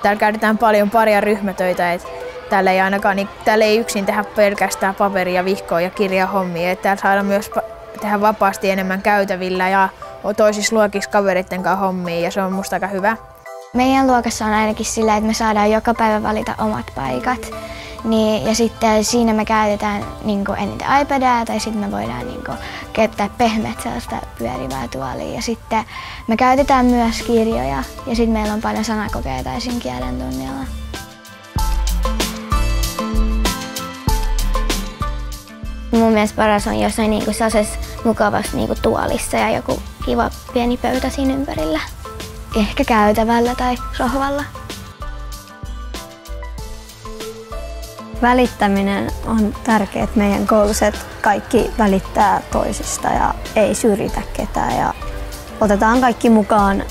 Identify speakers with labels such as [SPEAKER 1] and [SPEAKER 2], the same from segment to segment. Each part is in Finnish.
[SPEAKER 1] Täällä käytetään paljon paria ryhmätöitä, että täällä ei yksin tehdä pelkästään paperia, vihkoa ja kirjahommia. Täällä saadaan myös tehdä vapaasti enemmän käytävillä ja toisissa luokissa kavereiden kanssa hommia ja se on musta aika hyvä.
[SPEAKER 2] Meidän luokassa on ainakin sillä, että me saadaan joka päivä valita omat paikat. Ja sitten siinä me käytetään eniten iPadia tai sitten me voidaan käyttää pehmeät sellaista pyörivää tuolia. Ja sitten me käytetään myös kirjoja ja sitten meillä on paljon sanakokeita esim. Kielen tunnilla. Mun mielestä paras on jossain sellaisessa mukavassa tuolissa ja joku kiva pieni pöytä siinä ympärillä. Ehkä käytävällä tai sohvalla.
[SPEAKER 3] Välittäminen on tärkeää meidän koulussa, että kaikki välittää toisista ja ei syrjitä ketään. Ja otetaan kaikki mukaan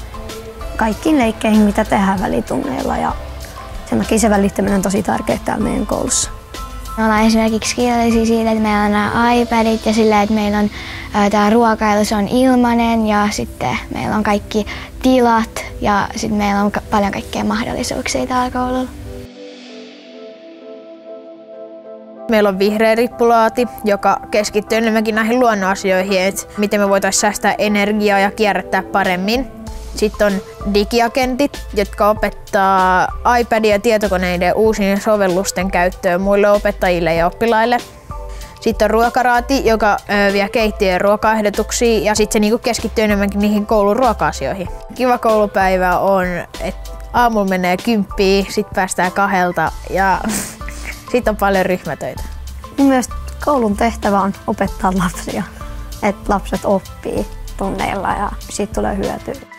[SPEAKER 3] kaikkiin leikkeihin, mitä tehdään välitunneilla. Ja sen takia se välittäminen on tosi tärkeää täällä meidän koulussa.
[SPEAKER 2] Me ollaan esimerkiksi kiitollisia siitä, että meillä on nämä iPadit ja sillä, että meillä on tämä ruokailu, se on ilmainen ja sitten meillä on kaikki tilat ja sitten meillä on paljon kaikkea mahdollisuuksia täällä koululla.
[SPEAKER 1] Meillä on vihreä rippulaati, joka keskittyy enemmänkin näihin luonnonasioihin, että miten me voitaisiin säästää energiaa ja kierrättää paremmin. Sitten on digiagentit, jotka opettaa iPadin ja tietokoneiden uusien sovellusten käyttöön muille opettajille ja oppilaille. Sitten on ruokaraati, joka vie keittiön ruokaehdotuksia ja sitten se keskittyy enemmänkin niihin koulun ruoka-asioihin. Kiva koulupäivä on, että aamulla menee 10, sitten päästään 2 ja sitten on paljon ryhmätöitä.
[SPEAKER 3] Mun mielestä koulun tehtävä on opettaa lapsia, että lapset oppii tunneilla ja siitä tulee hyötyä.